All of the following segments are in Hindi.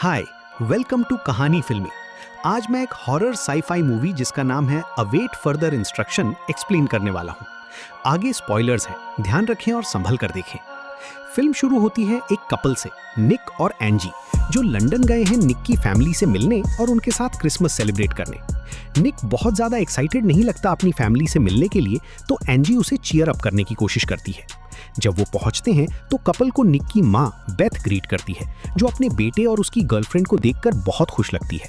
हाय, वेलकम टू कहानी फिल्मी। आज मैं एक हॉरर साई-फाई मूवी जिसका नाम है अवेट फर्दर इंस्ट्रक्शन एक्सप्लेन करने वाला हूँ। आगे स्पॉयलर्स हैं, ध्यान रखें और संभल कर देखें। फिल्म शुरू होती है एक कपल से, निक और एंजी, जो लंदन गए हैं निक की फैमिली से मिलने और उनके साथ क्रिसमस सेलिब्रेट करने। निक बहुत ज़्यादा एक्साइटेड नहीं लगता अपनी फैमिली से मिलने के लिए, तो एंजी उसे चीयर अप करने की कोशिश करती है। जब वो पहुंचते हैं तो कपल को निक की माँ बेथ ग्रीट करती है, जो अपने बेटे और उसकी गर्लफ्रेंड को देखकर बहुत खुश लगती है।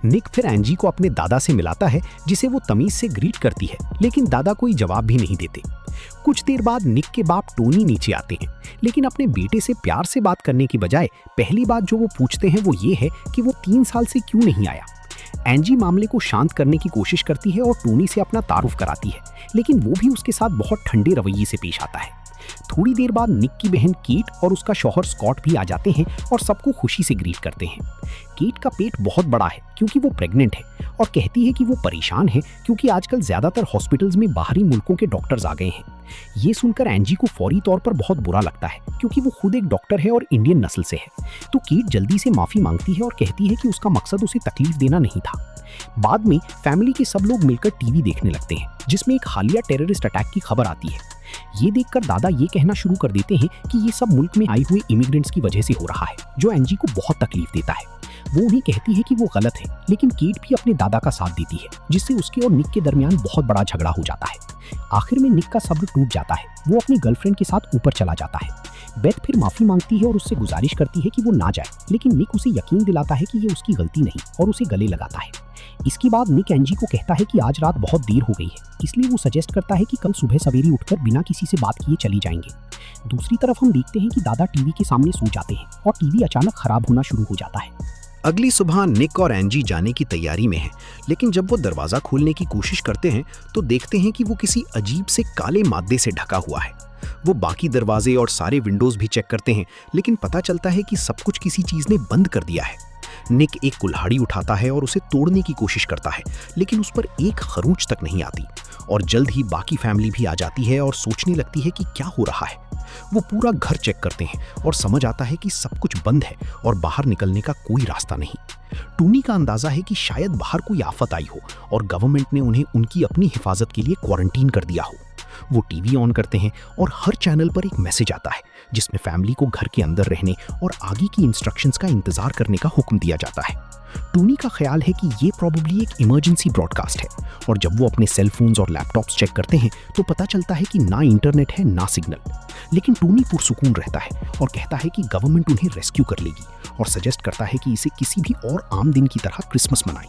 निक फिर एंजी को अपने दादा से मिलाता है, जिसे वो तमीज से ग्रीट करती है, लेकिन दादा कोई जवाब भी नहीं देते। कुछ देर बाद निक के बाप टोनी नीचे आते हैं, लेकिन अपने बेटे से प्यार से बात करने की बजाय पहली बात जो वो पूछते हैं वो ये है कि वो 3 साल से क्यों नहीं आया। एंजी मामले को शांत करने की कोशिश करती है और टोनी से अपना तारुफ कराती है, लेकिन वो भी उसके साथ बहुत ठंडे रवैये से पेश आता है। थोड़ी देर बाद निक की बहन कीट और उसका शौहर स्कॉट भी आ जाते हैं और सबको खुशी से ग्रीट करते हैं। कीट का पेट बहुत बड़ा है क्योंकि वो प्रेग्नेंट है और कहती है कि वो परेशान है क्योंकि आजकल ज्यादातर हॉस्पिटल्स में बाहरी मुल्कों के डॉक्टर्स आ गए हैं। ये सुनकर एंजी को फौरी तौर पर बहुत बुरा लगता है क्योंकि वो खुद एक डॉक्टर है और इंडियन नस्ल से है। तो कीट जल्दी से माफी मांगती है और कहती है कि उसका मकसद उसे तकलीफ देना नहीं था। बाद में फैमिली के सब लोग मिलकर टीवी देखने लगते हैं, जिसमें एक हालिया टेररिस्ट अटैक की खबर आती है। ये देखकर दादा ये कहना शुरू कर देते हैं कि ये सब मुल्क में आए हुए इमिग्रेंट्स की वजह से हो रहा है, जो एंजी को बहुत तकलीफ देता है। वो उन्हें कहती है कि वो गलत है, लेकिन कीट भी अपने दादा का साथ देती है, जिससे उसके और निक के दरमियान बहुत बड़ा झगड़ा हो जाता है। आखिर में निक का सब्र टूट जाता है, वो अपनी गर्लफ्रेंड के साथ ऊपर चला जाता है। बेथ फिर माफी मांगती है और उससे गुजारिश करती है कि वो ना जाए, लेकिन निक उसे यकीन दिलाता है कि ये उसकी गलती नहीं और उसे गले लगाता है। इसके बाद निक एंजी को कहता है कि आज रात बहुत देर हो गई है, इसलिए वो सजेस्ट करता है कि कल सुबह सवेरे उठकर बिना किसी से बात किए चली जाएंगे। दूसरी तरफ हम देखते हैं कि दादा टीवी के सामने सो जाते हैं और टीवी अचानक खराब होना शुरू हो जाता है। अगली सुबह निक और एंजी जाने की तैयारी में हैं, लेकिन जब वो दरवाजा खोलने की कोशिश करते हैं तो देखते हैं कि वो किसी अजीब से काले मादे से ढका हुआ है। वो बाकी दरवाजे और सारे विंडोज भी चेक करते हैं, लेकिन पता चलता है कि सब कुछ किसी चीज ने बंद कर दिया है। निक एक कुल्हाड़ी उठाता है और उसे तोड़ने की कोशिश करता है, लेकिन उस पर एक खरोंच तक नहीं आती और जल्द ही बाकी फैमिली भी आ जाती है और सोचने लगती है कि क्या हो रहा है। वो पूरा घर चेक करते हैं और समझ आता है कि सब कुछ बंद है और बाहर निकलने का कोई रास्ता नहीं। टोनी का अंदाजा है कि शायद बाहर कोई आफत आई हो और गवर्नमेंट ने उन्हें उनकी अपनी हिफाजत के लिए क्वारंटीन कर दिया हो। वो टीवी ऑन करते हैं और हर चैनल पर एक मैसेज आता है, जिसमें फैमिली को घर के अंदर रहने और आगे की इंस्ट्रक्शंस का इंतजार करने का हुक्म दिया जाता है। टोनी का ख्याल है कि ये प्रॉबेबली एक इमरजेंसी ब्रॉडकास्ट है, और जब वो अपने सेल फोन्स और लैपटॉप्स चेक करते हैं तो पता चलता है कि ना इंटरनेट है ना सिग्नल। लेकिन टोनी पुरसुकून रहता है और कहता है कि गवर्नमेंट उन्हें रेस्क्यू कर लेगी और सजेस्ट करता है कि इसे किसी भी और आम दिन की तरह क्रिसमस मनाएं।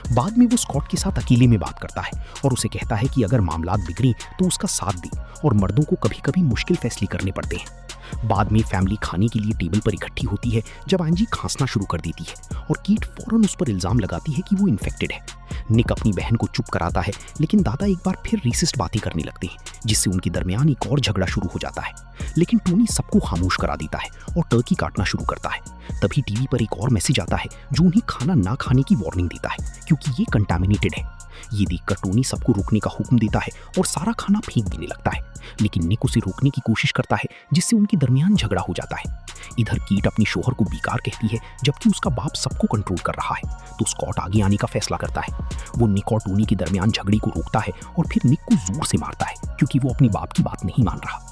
बाद में वो स्कॉट के साथ अकेले में बात करता है और उसे कहता है कि अगर मामलात बिगड़ी तो उसका साथ दे, और मर्दों को कभी कभी मुश्किल फैसले करने पड़ते हैं। बाद में फैमिली खाने के लिए टेबल पर इकट्ठी होती है जब एंजी खांसना शुरू कर देती है और कीट फौरन उस पर इल्जाम लगाती है कि वो इन्फेक्टेड है। निक अपनी बहन को चुप कराता है, लेकिन दादा एक बार फिर रेसिस्ट बातें करने लगते हैं, जिससे उनके दरमियान एक और झगड़ा शुरू हो जाता है। लेकिन टोनी सबको खामोश करा देता है और टर्की काटना शुरू करता है। तभी टीवी पर एक और मैसेज आता है जो उन्हें खाना ना खाने की वार्निंग देता है, क्योंकि ये कंटामिनेटेड है। ये देखकर टोनी सबको रोकने का हुक्म देता है और सारा खाना फेंक देने लगता है, लेकिन निक उसे रोकने की कोशिश करता है, जिससे उनके दरमियान झगड़ा हो जाता है। इधर कीट अपने शोहर को बेकार कहती है, जबकि उसका बाप सबको कंट्रोल कर रहा है, तो स्कॉट आगे आने का फैसला करता है। वो निक और टोनी के दरमियान झगड़े को रोकता है और फिर निक को जोर से मारता है, क्योंकि वो अपने बाप की बात नहीं मान रहा।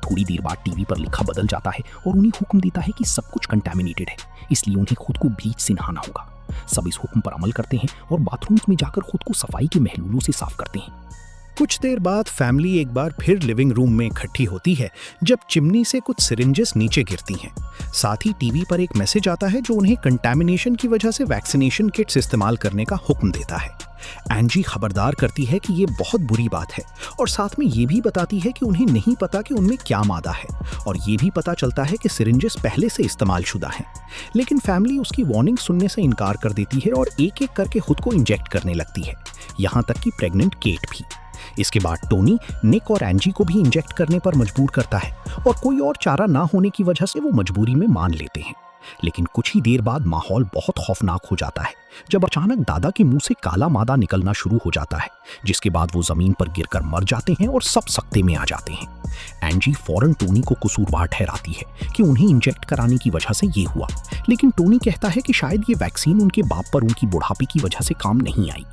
थोड़ी देर बाद टीवी पर लिखा बदल जाता है और उन्हें हुक्म देता है कि सब कुछ कंटामिनेटेड है, इसलिए उन्हें खुद को ब्लीच से नहाना होगा। सब इस हुक्म पर अमल करते हैं और बाथरूम्स में जाकर खुद को सफाई के महलूलों से साफ करते हैं। कुछ देर बाद फैमिली एक बार फिर लिविंग रूम में इकट्ठी होती है जब चिमनी से कुछ सिरिंजेस नीचे गिरती हैं। साथ ही टीवी पर एक मैसेज आता है जो उन्हें कंटामिनेशन की वजह से वैक्सीनेशन किट्स इस्तेमाल करने का हुक्म देता है। एंजी खबरदार करती है कि ये बहुत बुरी बात है और साथ में ये भी बताती है कि उन्हें नहीं पता कि उनमें क्या मादा है, और ये भी पता चलता है कि सिरिंजेस पहले से इस्तेमाल शुदा हैं। लेकिन फैमिली उसकी वार्निंग सुनने से इनकार कर देती है और एक एक करके खुद को इंजेक्ट करने लगती है, यहाँ तक कि प्रेग्नेंट केट भी। इसके बाद टोनी निक और एंजी को भी इंजेक्ट करने पर मजबूर करता है और कोई और चारा ना होने की वजह से वो मजबूरी में मान लेते हैं। लेकिन कुछ ही देर बाद माहौल बहुत खौफनाक हो जाता है। जब अचानक दादा के मुंह से काला मादा निकलना शुरू हो जाता है, जिसके बाद वो जमीन पर गिरकर मर जाते हैं और सब सकते में आ जाते हैं। एंजी फौरन टोनी को कसूरवार ठहराती है कि उन्हें इंजेक्ट कराने की वजह से ये हुआ, लेकिन टोनी कहता है कि शायद ये वैक्सीन उनके बाप पर उनकी बुढ़ापे की वजह से काम नहीं आई।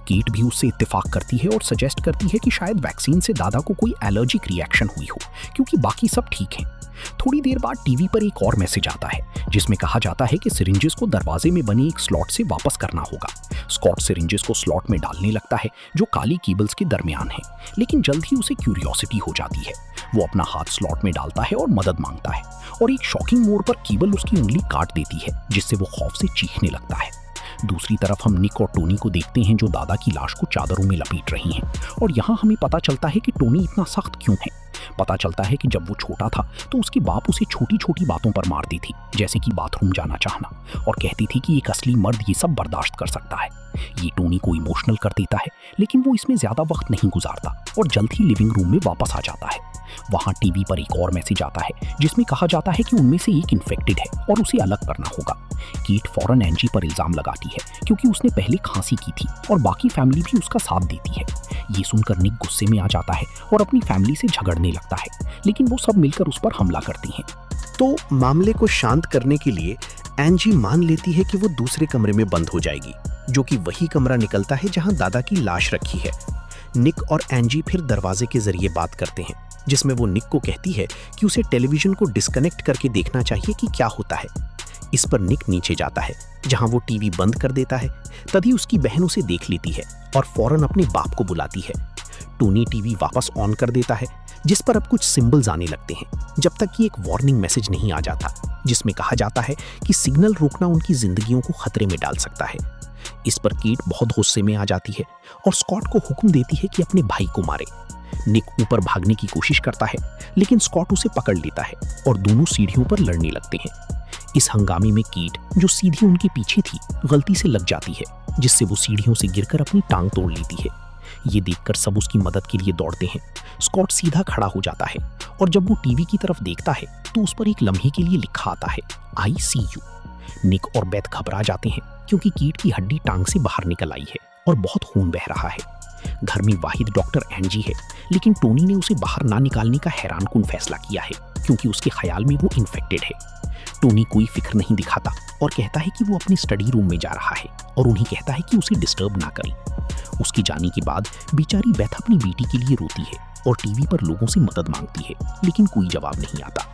केट भी उससे इत्तेफाक करती है और सजेस्ट करती है कि शायद वैक्सीन से दादा को कोई एलर्जिक रिएक्शन हुई हो, क्योंकि बाकी सब ठीक है। थोड़ी देर बाद टीवी पर एक और मैसेज आता है जिसमें कहा जाता है कि सिरिंजेस को दरवाजे में बने एक स्लॉट से वापस करना होगा। स्कॉट सिरिंजेस को स्लॉट में डालने लगता है जो काली केबल्स के दरमियान है, लेकिन जल्द ही उसे क्यूरियोसिटी हो जाती है। वो अपना हाथ स्लॉट में डालता है और मदद मांगता है, और एक शॉकिंग मोड़ पर केबल उसकी उंगली काट देती है, जिससे वो खौफ से चीखने लगता है। दूसरी तरफ हम निक और टोनी को देखते हैं जो दादा की लाश को चादरों में लपेट रही हैं, और यहाँ हमें पता चलता है कि टोनी इतना सख्त क्यों है। पता चलता है कि जब वो छोटा था तो उसके बाप उसे छोटी छोटी बातों पर मारती थी, जैसे कि बाथरूम जाना चाहना, और कहती थी कि एक असली मर्द ये सब बर्दाश्त कर सकता है। ये टोनी को इमोशनल कर देता है, लेकिन वो इसमें ज्यादा वक्त नहीं गुजारता और जल्द ही लिविंग रूम में वापस आ जाता है। वहाँ टीवी पर एक और मैसेज आता है जिसमें कहा जाता है कि उनमें से एक इन्फेक्टेड है और उसे अलग करना होगा। कीट फौरन एंजी पर इल्जाम लगाती है क्योंकि उसने पहले खांसी की थी, और बाकी फैमिली भी उसका साथ देती है। ये सुनकर निक गुस्से में आ जाता है और अपनी फैमिली से झगड़ने लगता है, लेकिन वो सब मिलकर उस पर हमला करती हैं। तो मामले को शांत करने के लिए एंजी मान लेती है कि वो दूसरे कमरे में बंद हो जाएगी, जो कि वही कमरा निकलता है जहां दादा की लाश रखी है। निक और एंजी फिर दरवाजे के जरिए बात करते हैं, जिसमें वो निक को कहती है कि उसे टेलीविजन को डिस्कनेक्ट करके देखना चाहिए कि क्या होता है। इस पर निक नीचे जाता है, जहां वो टीवी बंद कर देता है। तभी उसकी बहन उसे देख लेती है और फौरन अपने बाप को बुलाती है। टोनी टीवी वापस ऑन कर देता है, जिस पर अब कुछ सिंबल्स आने लगते हैं, जब तक कि एक वार्निंग मैसेज नहीं आ जाता, जिसमें कहा जाता है कि सिग्नल रोकना उनकी जिंदगियों को खतरे में डाल सकता है। इस पर कीट बहुत गुस्से में आ जाती है और स्कॉट को हुक्म देती है कि अपने भाई को मारे। निक ऊपर भागने की कोशिश करता है, लेकिन स्कॉट उसे पकड़ लेता है और दोनों सीढ़ियों पर लड़ने लगते हैं। इस हंगामे में कीट, जो सीधी उनके पीछे थी, गलती से लग जाती है, जिससे वो सीढ़ियों से गिरकर अपनी टांग तोड़ लेती है। ये देखकर सब उसकी मदद के लिए दौड़ते हैं। स्कॉट सीधा खड़ा हो जाता है, और जब वो टीवी की तरफ देखता है तो उस पर एक लम्हे के लिए लिखा आता है ICU। निक और बेथ घबरा जाते हैं क्योंकि कीट की हड्डी टांग से बाहर निकल आई है और बहुत खून बह रहा है। घर में वाहिद डॉक्टर एंजी है, लेकिन टोनी ने उसे बाहर ना निकालने का हैरानकुन फैसला किया है क्योंकि उसके ख्याल में वो इन्फेक्टेड है। टोनी कोई फिक्र नहीं दिखाता और कहता है कि वो अपने स्टडी रूम में जा रहा है, और उन्हें कहता है कि उसे डिस्टर्ब ना करें। उसके जाने के बाद बेचारी बेथ अपनी बेटी के लिए रोती है और टीवी पर लोगों से मदद मांगती है, लेकिन कोई जवाब नहीं आता।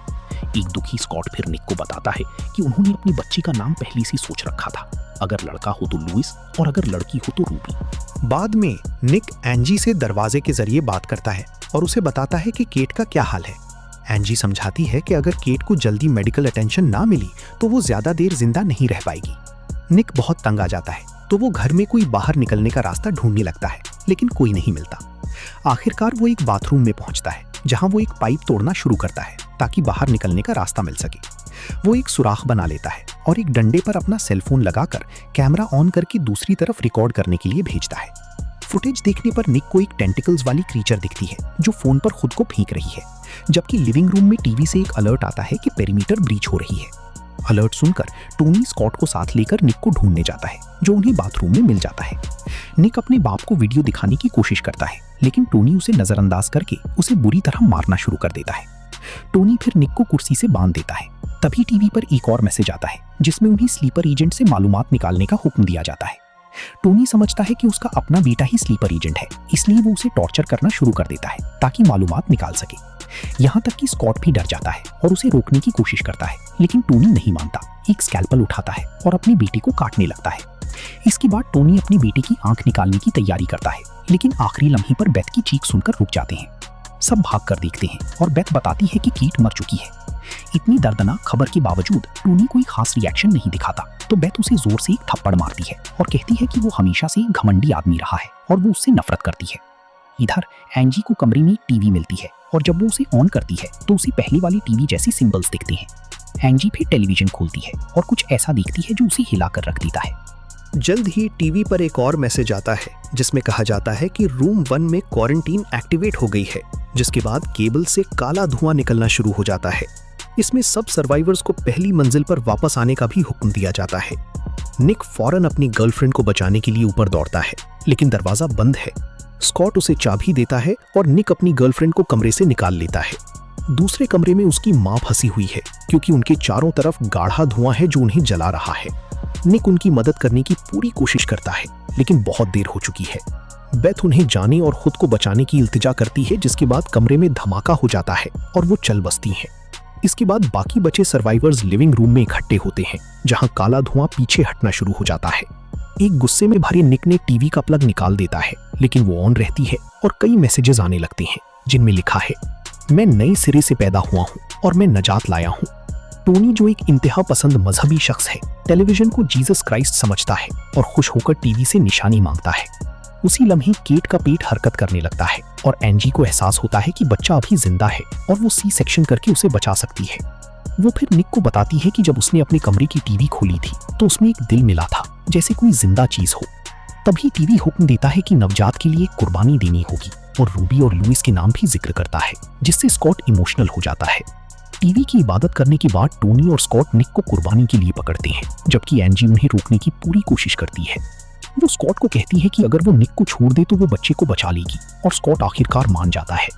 एक दुखी स्कॉट फिर निक को बताता है कि उन्होंने अपने बच्चे का नाम पहले से सोच रखा था, अगर लड़का हो तो लुइस और अगर लड़की हो तो रूबी। बाद में निक एंजी से दरवाजे के जरिए बात करता है और उसे बताता है कि केट का क्या हाल है। एंजी समझाती है कि अगर केट को जल्दी मेडिकल अटेंशन ना मिली तो वो ज्यादा देर जिंदा नहीं रह पाएगी। निक बहुत तंग आ जाता है, तो वो घर में कोई बाहर निकलने का रास्ता ढूंढने लगता है, लेकिन कोई नहीं मिलता। आखिरकार वो एक बाथरूम में पहुंचता है, जहां वो एक पाइप तोड़ना शुरू करता है ताकि बाहर निकलने का रास्ता मिल सके। वो एक सुराख बना लेता है और एक डंडे पर अपना सेलफोन लगाकर कैमरा ऑन करके दूसरी तरफ रिकॉर्ड करने के लिए भेजता है। फुटेज देखने पर निक को एक टेंटिकल्स वाली क्रीचर दिखती है जो फोन पर खुद को फेंक रही है, जबकि लिविंग रूम में टीवी से एक अलर्ट आता है कि पेरीमीटर ब्रीच हो रही है। अलर्ट सुनकर टोनी स्कॉट को साथ लेकर निक को ढूंढने जाता है, जो उन्हें बाथरूम में मिल जाता है। निक अपने बाप को वीडियो दिखाने की कोशिश करता है, लेकिन टोनी उसे नजरअंदाज करके उसे बुरी तरह मारना शुरू कर देता है। टोनी फिर निक को कुर्सी से बांध देता है। तभी टीवी पर एक और मैसेज आता है जिसमें उन्हें स्लीपर एजेंट से मालूमात निकालने का हुक्म दिया जाता है। टोनी समझता है कि उसका अपना बेटा ही स्लीपर एजेंट है, इसलिए वो उसे टॉर्चर करना शुरू कर देता है ताकि मालूमात निकाल सके। यहाँ तक कि स्कॉट भी डर जाता है और उसे रोकने की कोशिश करता है, लेकिन टोनी नहीं मानता। एक स्कैल्पल उठाता है और अपनी बेटी को काटने लगता है। इसके बाद टोनी अपनी बेटी की आंख निकालने की तैयारी करता है, लेकिन आखिरी लम्हे पर बेथ की चीख सुनकर रुक जाते हैं। सब भाग कर देखते हैं और बेथ बताती है कि कीट मर चुकी है। इतनी दर्दनाक खबर के बावजूद टोनी कोई खास रिएक्शन नहीं दिखाता, तो बेथ उसे जोर से एक थप्पड़ मारती है और कहती है कि वो हमेशा से एक घमंडी आदमी रहा है और वो उससे नफरत करती है। इधर एंजी को कमरे में एक टीवी मिलती है और जब वो उसे ऑन करती है तो उसे पहले वाली टीवी जैसी सिंबल्स दिखते हैं। एंजी फिर टेलीविजन खोलती है और कुछ ऐसा देखती है जो उसे हिलाकर रख देता है। जल्द ही टीवी पर एक और मैसेज आता है जिसमें कहा जाता है कि रूम 1 में क्वारंटीन एक्टिवेट हो गई है, जिसके बाद केबल से काला धुआं निकलना शुरू हो जाता है। इसमें सब सर्वाइवर्स को पहली मंजिल पर वापस आने का भी हुक्म दिया जाता है। निक फौरन अपनी गर्लफ्रेंड को बचाने के लिए ऊपर दौड़ता है, लेकिन दरवाजा बंद है। स्कॉट उसे चाबी देता है और निक अपनी गर्लफ्रेंड को कमरे से निकाल लेता है। दूसरे कमरे में उसकी मां फंसी हुई है क्योंकि उनके चारों तरफ गाढ़ा धुआं है जो उन्हें जला रहा है। निक उनकी मदद करने की पूरी कोशिश करता है, लेकिन बहुत देर हो चुकी है। बेथ उन्हें जाने और खुद को बचाने की इल्तिजा करती है, जिसके बाद कमरे में धमाका हो जाता है और वो चल बसती हैं। इसके बाद बाकी बचे सर्वाइवर्स लिविंग रूम में इकट्ठे होते हैं, जहां काला धुआं पीछे हटना शुरू हो जाता है। एक गुस्से में भरे निक ने टीवी का प्लग निकाल देता है, लेकिन वो ऑन रहती है और कई मैसेजेस आने लगते हैं जिनमें लिखा है, मैं नए सिरे से पैदा हुआ हूँ और मैं नजात लाया हूँ। टोनी, जो एक इंतहा पसंद मजहबी शख्स है, टेलीविजन को जीसस क्राइस्ट समझता है और खुश होकर टीवी से निशानी मांगता है। उसी लम्हे केट का पेट हरकत करने लगता है और एंजी को एहसास होता है कि बच्चा अभी जिंदा है और वो सी सेक्शन करके उसे बचा सकती है। वो फिर निक को बताती है कि जब उसने अपने कमरे की टीवी खोली थी तो उसमें एक दिल मिला था, जैसे कोई जिंदा चीज हो। तभी टीवी हुक्म देता है कि नवजात के लिए कुर्बानी देनी होगी और रूबी और लुइस के नाम भी जिक्र करता है, जिससे स्कॉट इमोशनल हो जाता है। टीवी की इबादत करने के बाद टोनी और स्कॉट निक को कुर्बानी के लिए पकड़ते हैं, जबकि एंजी उन्हें रोकने की पूरी कोशिश करती है। वो स्कॉट को कहती है कि अगर वो निक को छोड़ दे तो वो बच्चे को बचा लेगी, और स्कॉट आखिरकार मान जाता है।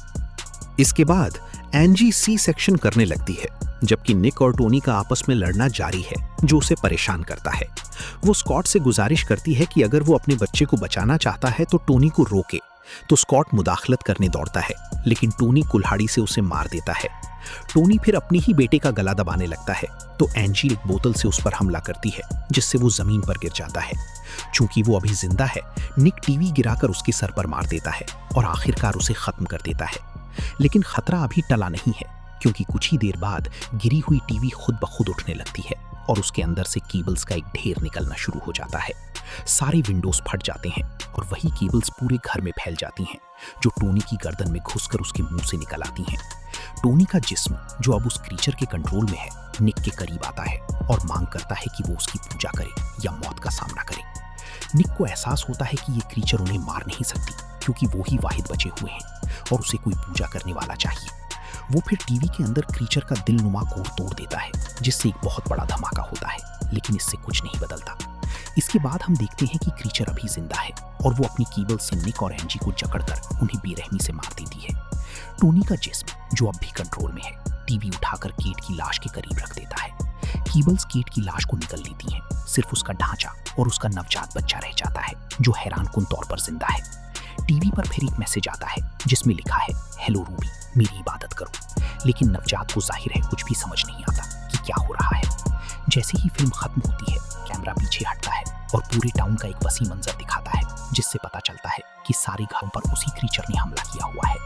इसके बाद एंजी सी सेक्शन करने लगती है, जबकि निक और टोनी का आपस में लड़ना जारी है, जो उसे परेशान करता है। वो स्कॉट से गुजारिश करती है कि अगर वो अपने बच्चे को बचाना चाहता है तो टोनी को रोके, तो स्कॉट मुदाखलत करने दौड़ता है, लेकिन टोनी कुल्हाड़ी से उसे मार देता है। टोनी फिर अपने ही बेटे का गला दबाने लगता है, तो एंजी एक बोतल से उस पर हमला करती है, जिससे वो जमीन पर गिर जाता है। चूंकि वो अभी जिंदा है, निक टीवी गिराकर उसके सर पर मार देता है और आखिरकार उसे खत्म कर देता है। लेकिन खतरा अभी टला नहीं है, क्योंकि कुछ ही देर बाद गिरी हुई टीवी खुद ब खुद उठने लगती है और उसके अंदर से केबल्स का एक ढेर निकलना शुरू हो जाता है। सारे विंडोज फट जाते हैं और वही केबल्स पूरे घर में फैल जाती हैं, जो टोनी की गर्दन में घुसकर उसके मुंह से निकल आती हैं। टोनी का जिस्म, जो अब उस क्रीचर के कंट्रोल में है, निक के करीब आता है और मांग करता है कि वो उसकी पूजा करे या मौत का सामना करे। निक को एहसास होता है कि ये क्रीचर उन्हें मार नहीं सकती, क्योंकि वो ही वाहिद बचे हुए हैं और उसे कोई पूजा करने वाला चाहिए। वो फिर टीवी के अंदर क्रीचर का दिलनुमा कोर तोड़ देता है, जिससे एक बहुत बड़ा धमाका होता है, लेकिन इससे कुछ नहीं बदलता। इसके बाद हम देखते हैं कि क्रीचर अभी जिंदा है और वो अपनी कीबल से निक और एंजी को जकड़कर उन्हें बेरहमी से मार देती है। टोनी का जिस्म, जो अब भी कंट्रोल में है, टीवी उठाकर केट की लाश के करीब रख देता है। कीबल्स केट की लाश को निकल लेती हैं, सिर्फ उसका ढांचा और उसका नवजात बच्चा रह जाता है, जो हैरानकुन तौर पर जिंदा है। टीवी पर फिर एक मैसेज आता है, जिसमें लिखा है, हेलो रूबी, मेरी इबादत करो। लेकिन नवजात को जाहिर है कुछ भी समझ नहीं आता कि क्या हो रहा है। जैसे ही फिल्म खत्म होती है, कैमरा पीछे हटता है और पूरे टाउन का एक वसी मंजर दिखाता है, जिससे पता चलता है कि सारे घरों पर उसी क्रीचर ने हमला किया हुआ है।